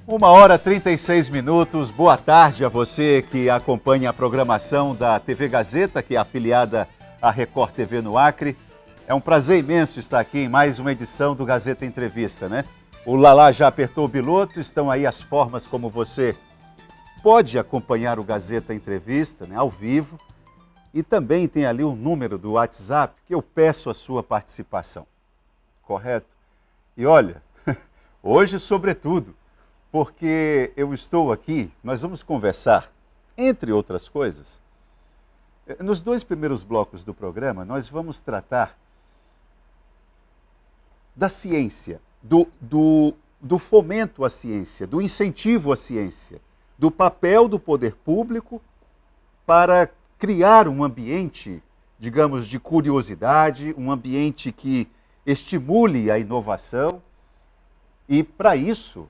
1h36. Boa tarde a você que acompanha a programação da TV Gazeta, que é afiliada à Record TV no Acre. É um prazer imenso estar aqui em mais uma edição do Gazeta Entrevista, né? O Lalá já apertou o biloto, estão aí as formas como você pode acompanhar o Gazeta Entrevista, né, ao vivo. E também tem ali o número do WhatsApp que eu peço a sua participação, correto? E olha, hoje sobretudo, porque eu estou aqui, nós vamos conversar, entre outras coisas, nos dois primeiros blocos do programa, nós vamos tratar da ciência, do fomento à ciência, do incentivo à ciência, do papel do poder público para criar um ambiente, digamos, de curiosidade, um ambiente que estimule a inovação. E, para isso,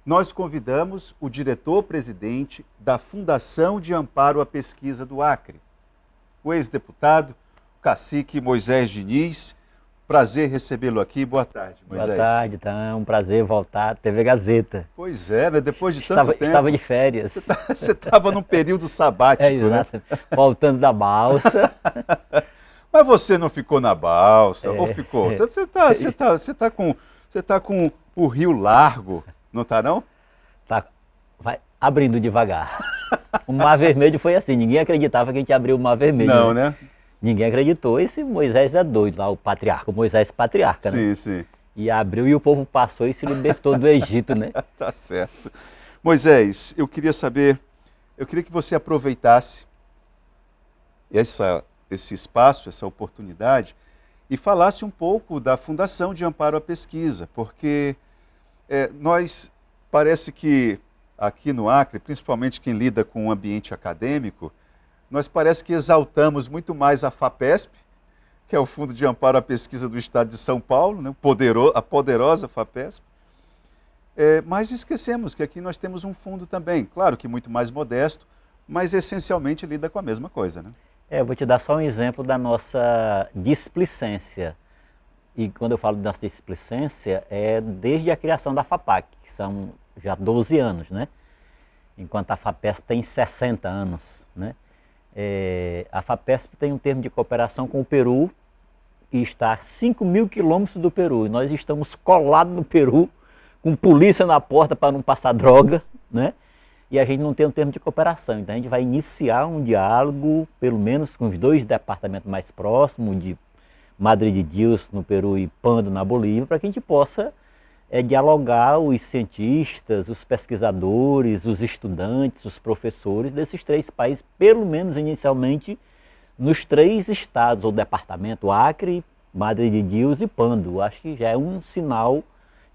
nós convidamos o diretor-presidente da Fundação de Amparo à Pesquisa do Acre, o ex-deputado, cacique Moisés Diniz. Prazer recebê-lo aqui. Boa tarde, Moisés. Boa tarde, tá? É um prazer voltar à TV Gazeta. Pois é, né? Depois de tanto tempo. Estava de férias. Você estava num período sabático, exato. Né? Voltando da balsa. Mas você não ficou na balsa, ou ficou? Você tá com o rio largo, não tá não? Tá, vai abrindo devagar. O Mar Vermelho foi assim, ninguém acreditava que a gente abriu o Mar Vermelho. Não, né? Ninguém acreditou, esse Moisés é doido lá, o patriarca, o Moisés patriarca, né? Sim, sim. E abriu e o povo passou e se libertou do Egito, né? Tá certo. Moisés, eu queria que você aproveitasse esse espaço, essa oportunidade, e falasse um pouco da Fundação de Amparo à Pesquisa, porque nós, parece que aqui no Acre, principalmente quem lida com o ambiente acadêmico, nós parece que exaltamos muito mais a FAPESP, que é o Fundo de Amparo à Pesquisa do Estado de São Paulo, né? A poderosa FAPESP, mas esquecemos que aqui nós temos um fundo também, claro que muito mais modesto, mas essencialmente lida com a mesma coisa, né? Eu vou te dar só um exemplo da nossa displicência. E quando eu falo da nossa displicência, é desde a criação da FAPAC, que são já 12 anos, né? Enquanto a FAPESP tem 60 anos, né? A FAPESP tem um termo de cooperação com o Peru e está a 5.000 quilômetros do Peru. E nós estamos colados no Peru, com polícia na porta para não passar droga, né? E a gente não tem um termo de cooperação. Então a gente vai iniciar um diálogo, pelo menos com os dois departamentos mais próximos, de Madre de Dios no Peru e Pando na Bolívia, para que a gente possa dialogar os cientistas, os pesquisadores, os estudantes, os professores desses três países, pelo menos inicialmente nos três estados, ou departamento, Acre, Madre de Dios e Pando. Acho que já é um sinal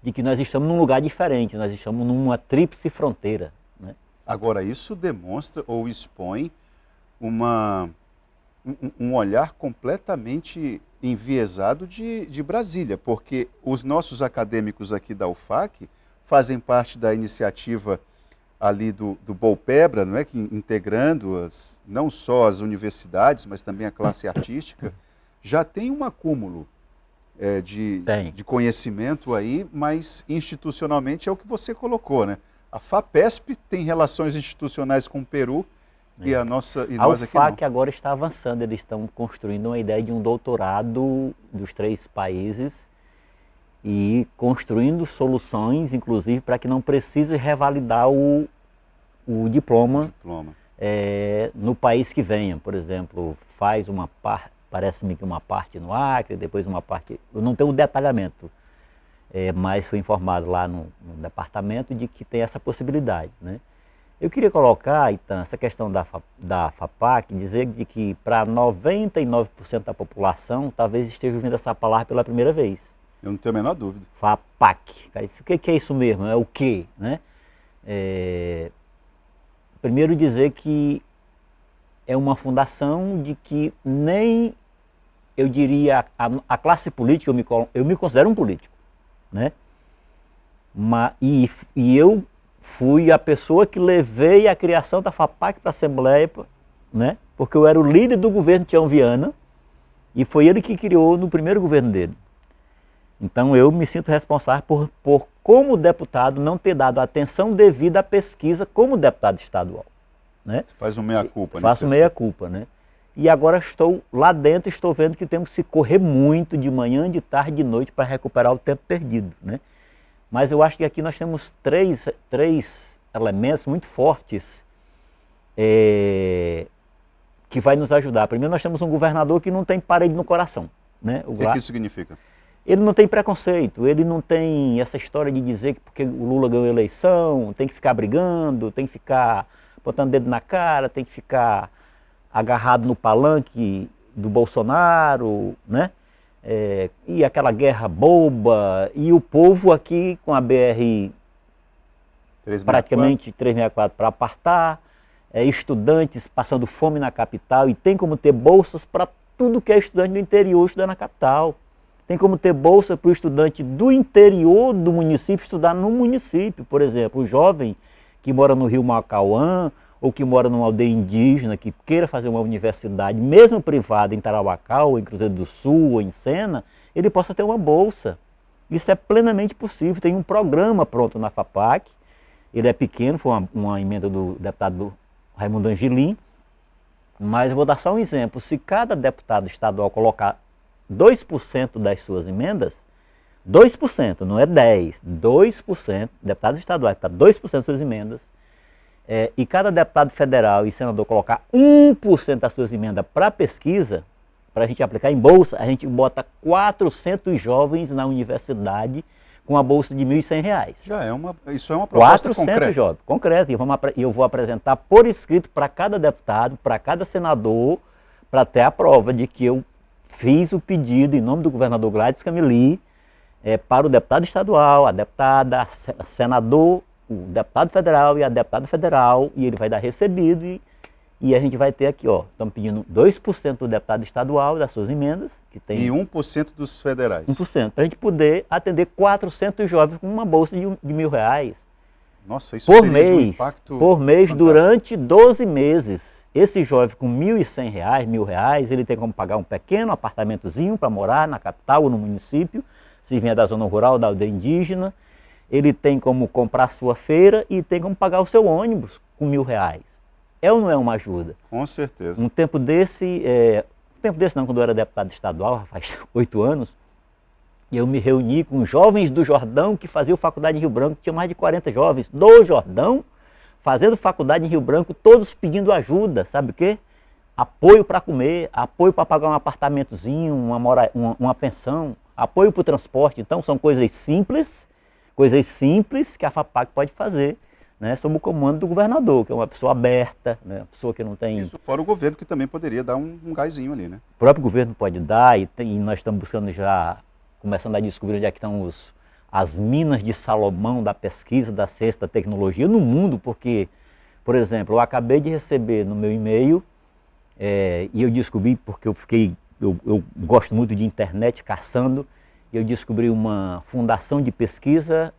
de que nós estamos num lugar diferente, nós estamos numa tríplice fronteira, né? Agora, isso demonstra ou expõe um olhar completamente enviesado de Brasília, porque os nossos acadêmicos aqui da UFAC fazem parte da iniciativa ali do BOLPEBRA, não é? Que integrando não só as universidades, mas também a classe artística, já tem um acúmulo de conhecimento aí, mas institucionalmente é o que você colocou, né? A FAPESP tem relações institucionais com o Peru, e nós aqui não. A UFAC agora está avançando, eles estão construindo uma ideia de um doutorado dos três países e construindo soluções, inclusive, para que não precise revalidar o diploma. No país que venha. Por exemplo, faz uma parte, parece-me que uma parte no Acre, depois uma parte, eu não tenho o detalhamento, mas fui informado lá no departamento de que tem essa possibilidade, né? Eu queria colocar, então, essa questão da FAPAC, dizer de que para 99% da população, talvez esteja ouvindo essa palavra pela primeira vez. Eu não tenho a menor dúvida. FAPAC. O que é isso mesmo? É o quê, né? Primeiro dizer que é uma fundação de que nem, eu diria, a classe política, eu me considero um político, né? E eu fui a pessoa que levei a criação da FAPAC para a Assembleia, né? Porque eu era o líder do governo Tião Viana e foi ele que criou no primeiro governo dele. Então eu me sinto responsável por como deputado, não ter dado atenção devida à pesquisa como deputado estadual. Né? Você faz um meia-culpa. Faço meia-culpa, né? E agora estou lá dentro, estou vendo que temos que correr muito de manhã, de tarde, de noite para recuperar o tempo perdido, né? Mas eu acho que aqui nós temos três elementos muito fortes que vai nos ajudar. Primeiro, nós temos um governador que não tem parede no coração, né? O que isso significa? Ele não tem preconceito, ele não tem essa história de dizer que porque o Lula ganhou a eleição, tem que ficar brigando, tem que ficar botando dedo na cara, tem que ficar agarrado no palanque do Bolsonaro, né? E aquela guerra boba, e o povo aqui com a BR 364. Praticamente 364 para apartar, estudantes passando fome na capital, e tem como ter bolsas para tudo que é estudante do interior estudar na capital. Tem como ter bolsa para o estudante do interior do município estudar no município. Por exemplo, o jovem que mora no Rio Macauã, ou que mora numa aldeia indígena, que queira fazer uma universidade, mesmo privada, em Tarauacá, ou em Cruzeiro do Sul, ou em Sena, ele possa ter uma bolsa. Isso é plenamente possível. Tem um programa pronto na FAPAC, ele é pequeno, foi uma emenda do deputado Raimundo Angelim, mas eu vou dar só um exemplo. Se cada deputado estadual colocar 2% das suas emendas, 2%, não é 10%, 2%, deputados estaduais, 2% das suas emendas, e cada deputado federal e senador colocar 1% das suas emendas para pesquisa, para a gente aplicar em bolsa, a gente bota 400 jovens na universidade com a bolsa de R$ 1.100. Isso é uma proposta 400 concreta. jovens, concreta. E eu vou apresentar por escrito para cada deputado, para cada senador, para ter a prova de que eu fiz o pedido em nome do governador Gladys Camili para o deputado estadual, a deputada, a senador, o deputado federal e a deputada federal, e ele vai dar recebido e a gente vai ter aqui, ó, estamos pedindo 2% do deputado estadual das suas emendas, que tem... E 1% dos federais. 1%, para a gente poder atender 400 jovens com uma bolsa de R$ 1.000. Nossa, isso por seria mês, de um impacto por mês, fantástico. Durante 12 meses. Esse jovem com R$ 1.100, R$ 1.000, ele tem como pagar um pequeno apartamentozinho para morar na capital ou no município, se vier da zona rural, da aldeia indígena. Ele tem como comprar sua feira e tem como pagar o seu ônibus com R$ 1.000. É ou não é uma ajuda? Com certeza. Um tempo desse não, quando eu era deputado estadual, faz 8 anos, eu me reuni com jovens do Jordão que faziam faculdade em Rio Branco, tinha mais de 40 jovens do Jordão, fazendo faculdade em Rio Branco, todos pedindo ajuda, sabe o quê? Apoio para comer, apoio para pagar um apartamentozinho, uma pensão, apoio para o transporte. Então são coisas simples que a FAPAC pode fazer, né, sob o comando do governador, que é uma pessoa aberta, né, uma pessoa que não tem... Isso fora o governo, que também poderia dar um gásinho ali, né? O próprio governo pode dar, e nós estamos buscando já, começando a descobrir onde é que estão as minas de Salomão da pesquisa, da ciência, da tecnologia no mundo, porque, por exemplo, eu acabei de receber no meu e-mail, e eu descobri, porque eu gosto muito de internet, caçando, e eu descobri uma fundação de pesquisa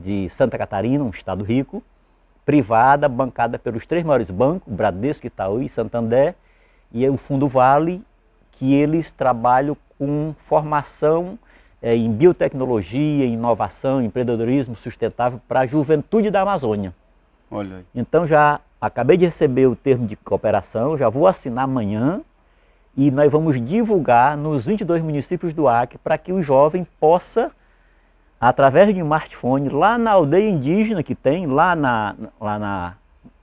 de Santa Catarina, um estado rico, privada, bancada pelos 3 maiores bancos, Bradesco, Itaú e Santander, e o Fundo Vale, que eles trabalham com formação em biotecnologia, inovação, empreendedorismo sustentável para a juventude da Amazônia. Olha aí. Então já acabei de receber o termo de cooperação, já vou assinar amanhã, e nós vamos divulgar nos 22 municípios do Acre para que o jovem possa, através de um smartphone, lá na aldeia indígena que tem, lá na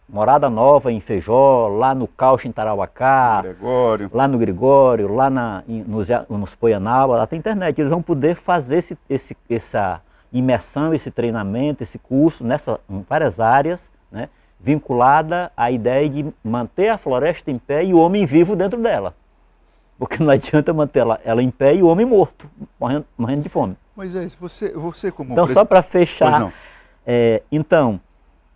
Morada Nova em Feijó, lá no Caucho em Tarauacá, Gregório. lá no Gregório, lá nos Poianaba, lá tem internet. Eles vão poder fazer essa imersão, esse treinamento, esse curso em várias áreas, né, vinculada à ideia de manter a floresta em pé e o homem vivo dentro dela. Porque não adianta manter ela em pé e o homem morto, morrendo de fome. Moisés, você como... Então, só para fechar,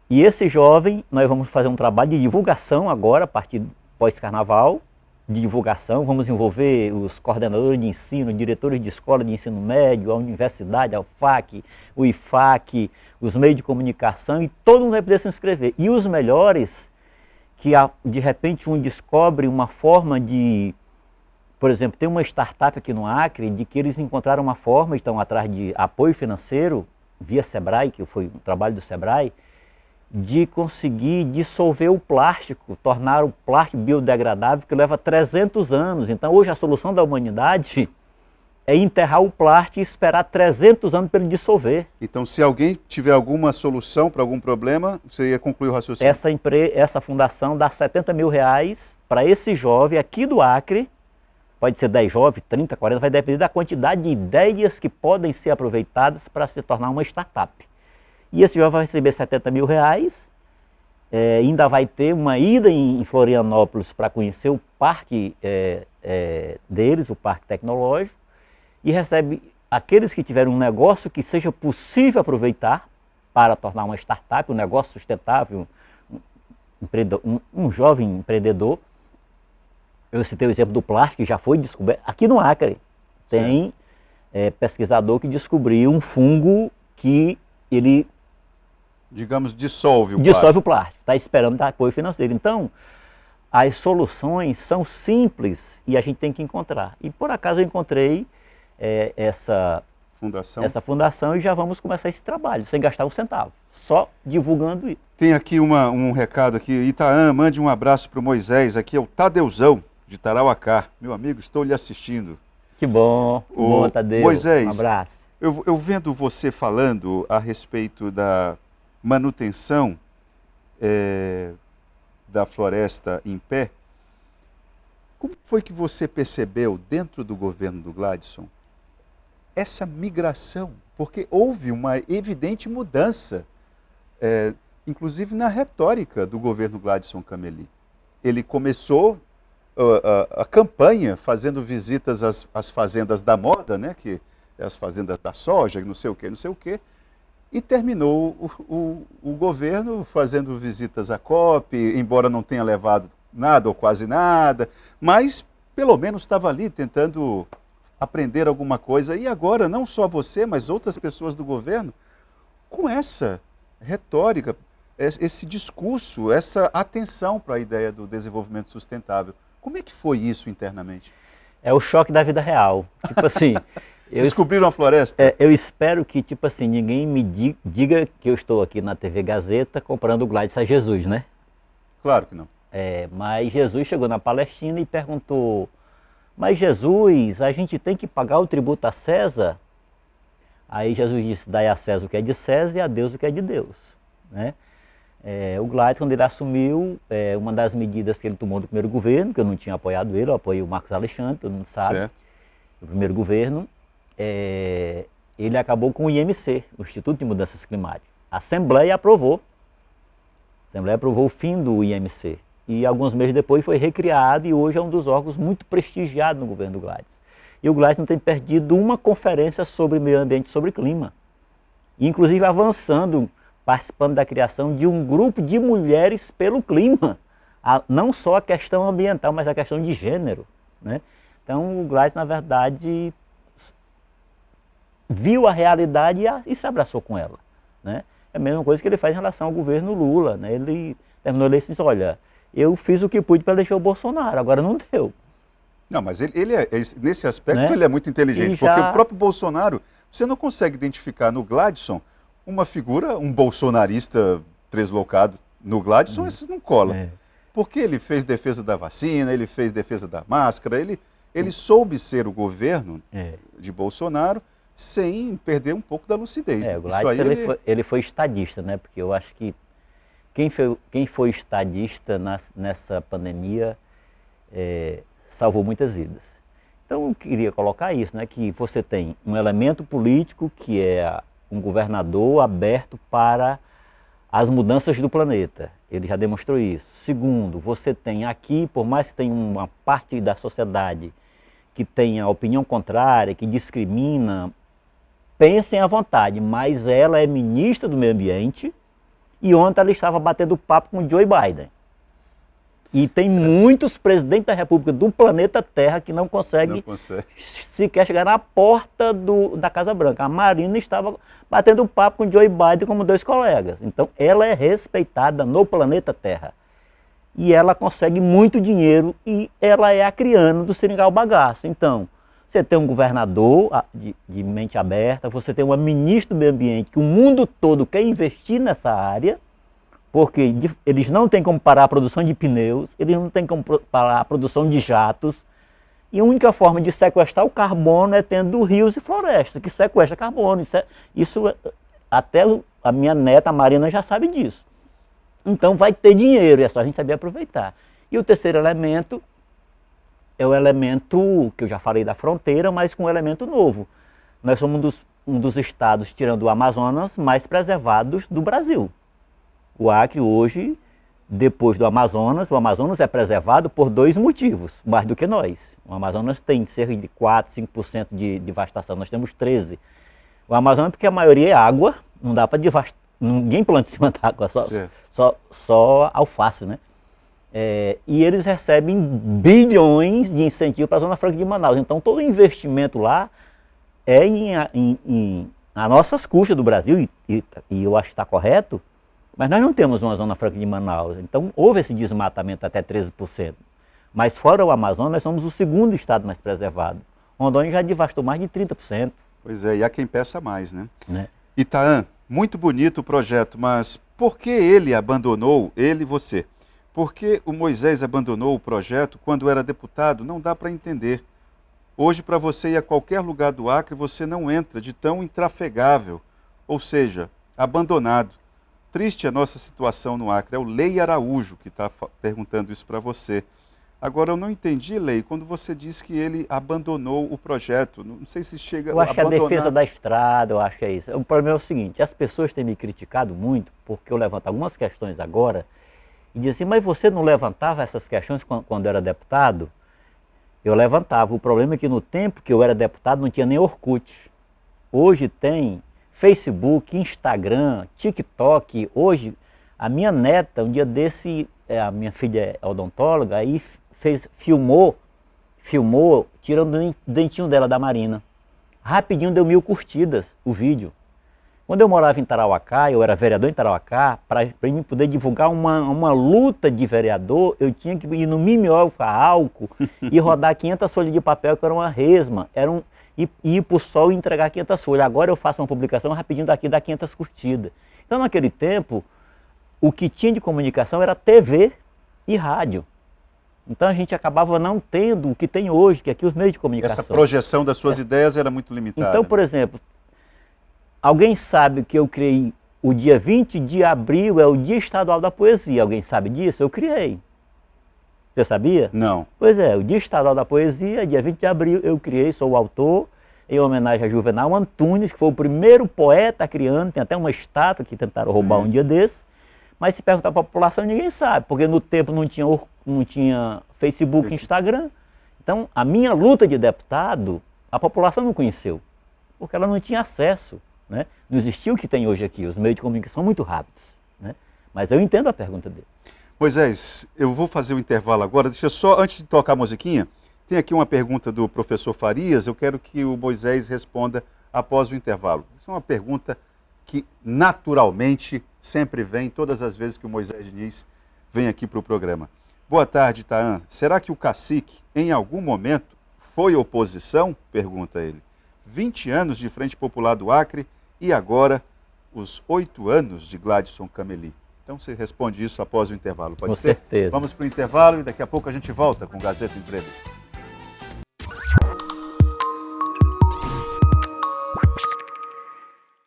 e esse jovem, nós vamos fazer um trabalho de divulgação agora, a partir pós-carnaval, de divulgação, vamos envolver os coordenadores de ensino, diretores de escola de ensino médio, a universidade, a UFAC, o IFAC, os meios de comunicação, e todo mundo vai poder se inscrever. E os melhores, que de repente um descobre uma forma de Por exemplo, tem uma startup aqui no Acre de que eles encontraram uma forma, estão atrás de apoio financeiro, via Sebrae, que foi um trabalho do Sebrae, de conseguir dissolver o plástico, tornar o plástico biodegradável, que leva 300 anos. Então hoje a solução da humanidade é enterrar o plástico e esperar 300 anos para ele dissolver. Então, se alguém tiver alguma solução para algum problema, você ia concluir o raciocínio. Essa fundação dá R$70 mil para esse jovem aqui do Acre, pode ser 10 jovens, 30, 40, vai depender da quantidade de ideias que podem ser aproveitadas para se tornar uma startup. E esse jovem vai receber R$70 mil, ainda vai ter uma ida em Florianópolis para conhecer o parque deles, o parque tecnológico, e recebe aqueles que tiverem um negócio que seja possível aproveitar para tornar uma startup, um negócio sustentável, um jovem empreendedor. Eu citei o exemplo do plástico, que já foi descoberto. Aqui no Acre tem pesquisador que descobriu um fungo que ele... digamos, dissolve o plástico. Está esperando dar apoio financeiro. Então, as soluções são simples e a gente tem que encontrar. E por acaso eu encontrei essa fundação e já vamos começar esse trabalho, sem gastar um centavo, só divulgando isso. Tem aqui um recado aqui, Itaã, mande um abraço para o Moisés, aqui é o Tadeuzão, de Tarauacá. Meu amigo, estou lhe assistindo. Que bom, bom Tadeu, Moisés, um abraço. Eu vendo você falando a respeito da manutenção da floresta em pé, como foi que você percebeu dentro do governo do Gladson essa migração? Porque houve uma evidente mudança, inclusive na retórica do governo Gladson Cameli. Ele começou a campanha fazendo visitas às fazendas da moda, né, que é as fazendas da soja, não sei o quê, e terminou o governo fazendo visitas à COP, embora não tenha levado nada ou quase nada, mas pelo menos estava ali tentando aprender alguma coisa. E agora, não só você, mas outras pessoas do governo, com essa retórica, esse discurso, essa atenção para a ideia do desenvolvimento sustentável. Como é que foi isso internamente? É o choque da vida real. Tipo assim... Descobriram a floresta? Eu espero que, tipo assim, ninguém me diga que eu estou aqui na TV Gazeta comprando o Gladson a Jesus, né? Claro que não. Mas Jesus chegou na Palestina e perguntou: mas Jesus, a gente tem que pagar o tributo a César? Aí Jesus disse: dai a César o que é de César e a Deus o que é de Deus, né? O Gladson, quando ele assumiu, uma das medidas que ele tomou no primeiro governo, que eu não tinha apoiado ele, eu apoiei o Marcos Alexandre, todo mundo sabe, certo. No primeiro governo, ele acabou com o IMC, o Instituto de Mudanças Climáticas. A Assembleia aprovou o fim do IMC. E alguns meses depois foi recriado e hoje é um dos órgãos muito prestigiados no governo do Gladson. E o Gladson tem perdido uma conferência sobre meio ambiente e sobre clima. Inclusive avançando, participando da criação de um grupo de mulheres pelo clima. Não só a questão ambiental, mas a questão de gênero, né? Então o Gladson, na verdade, viu a realidade e se abraçou com ela, né? É a mesma coisa que ele faz em relação ao governo Lula, né? Ele terminou a eleição e disse: olha, eu fiz o que pude para eleger o Bolsonaro, agora não deu. Não, mas ele nesse aspecto, né? Ele é muito inteligente, porque o próprio Bolsonaro, você não consegue identificar no Gladson uma figura, um bolsonarista deslocado. No Gladson, isso não cola. Porque ele fez defesa da vacina, ele fez defesa da máscara, ele soube ser o governo de Bolsonaro sem perder um pouco da lucidez. O Gladson ele foi estadista, né? Porque eu acho que quem foi estadista nessa pandemia salvou muitas vidas. Então eu queria colocar isso, né? Que você tem um elemento político que é um governador aberto para as mudanças do planeta. Ele já demonstrou isso. Segundo, você tem aqui, por mais que tenha uma parte da sociedade que tenha opinião contrária, que discrimina, pensem à vontade, mas ela é ministra do meio ambiente e ontem ela estava batendo papo com o Joe Biden. E tem muitos presidentes da República do planeta Terra que não conseguem sequer chegar na porta da Casa Branca. A Marina estava batendo papo com o Joe Biden como 2 colegas. Então ela é respeitada no planeta Terra. e ela consegue muito dinheiro e ela é a criana do Seringal Bagaço. Então, você tem um governador de mente aberta, você tem uma ministra do meio ambiente que o mundo todo quer investir nessa área, porque eles não têm como parar a produção de pneus, eles não têm como parar a produção de jatos, e a única forma de sequestrar o carbono é tendo rios e florestas, que sequestra carbono. Isso até a minha neta, a Marina, já sabe disso. Então vai ter dinheiro, é só a gente saber aproveitar. E o terceiro elemento é o elemento que eu já falei da fronteira, mas com um elemento novo. Nós somos um dos estados, tirando o Amazonas, mais preservados do Brasil. O Acre hoje, depois do Amazonas, o Amazonas é preservado por 2 motivos, mais do que nós. O Amazonas tem cerca de 4, 5% de devastação, nós temos 13%. O Amazonas porque a maioria é água, não dá para devastar, ninguém planta em cima da água, só alface, né? E eles recebem bilhões de incentivo para a Zona Franca de Manaus. Então todo investimento lá é a nossas custas do Brasil, e eu acho que está correto, mas nós não temos uma Zona Franca de Manaus. Então houve esse desmatamento até 13%. Mas fora o Amazonas, nós somos o segundo estado mais preservado. Rondônia já devastou mais de 30%. Pois é, e há quem peça mais, né? Itaã, muito bonito o projeto, mas por que ele abandonou, ele e você? Por que o Moisés abandonou o projeto quando era deputado? Não dá para entender. Hoje, para você ir a qualquer lugar do Acre, você não entra, de tão intrafegável, ou seja, abandonado. Triste a nossa situação no Acre. É o Lei Araújo que está perguntando isso para você. Agora, eu não entendi, Lei, quando você disse que ele abandonou o projeto. Não sei se chega a Eu acho que abandonar... a defesa da estrada, eu acho que é isso. O problema é o seguinte, as pessoas têm me criticado muito, porque eu levanto algumas questões agora, e dizem assim, mas você não levantava essas questões quando era deputado? Eu levantava. O problema é que no tempo que eu era deputado não tinha nem Orkut. Hoje tem Facebook, Instagram, TikTok. Hoje, a minha neta, um dia desse, a minha filha é odontóloga, aí filmou tirando o dentinho dela da Marina. Rapidinho deu 1000 curtidas o vídeo. Quando eu morava em Tarauacá, eu era vereador em Tarauacá, para mim poder divulgar uma luta de vereador, eu tinha que ir no mimeógrafo a álcool e rodar 500 folhas de papel, que era uma resma, e ir para o sol e entregar 500 folhas. Agora eu faço uma publicação rapidinho daqui, dá 500 curtidas. Então naquele tempo, o que tinha de comunicação era TV e rádio. Então a gente acabava não tendo o que tem hoje, que aqui os meios de comunicação. Essa projeção das suas ideias era muito limitada. Então, por exemplo, alguém sabe que eu criei o dia 20 de abril, é o Dia Estadual da Poesia. Alguém sabe disso? Eu criei. Você sabia? Não. Pois é, o Dia Estadual da Poesia, dia 20 de abril, eu criei, sou o autor, em homenagem a Juvenal Antunes, que foi o primeiro poeta criando, tem até uma estátua que tentaram roubar um dia desse. Mas se perguntar para a população, ninguém sabe, porque no tempo não tinha Facebook, Instagram. Então, a minha luta de deputado, a população não conheceu, porque ela não tinha acesso, né? Não existia o que tem hoje aqui, os meios de comunicação são muito rápidos, né? Mas eu entendo a pergunta dele. Moisés, eu vou fazer o intervalo agora, deixa eu só, antes de tocar a musiquinha, tem aqui uma pergunta do professor Farias, eu quero que o Moisés responda após o intervalo. Isso é uma pergunta que naturalmente sempre vem, todas as vezes que o Moisés Diniz vem aqui para o programa. Boa tarde, Itaã. Será que o cacique, em algum momento, foi oposição? Pergunta ele. 20 anos de Frente Popular do Acre e agora os 8 anos de Gladson Cameli. Então você responde isso após o intervalo, pode ser? Com certeza. Vamos para o intervalo e daqui a pouco a gente volta com Gazeta Entrevista.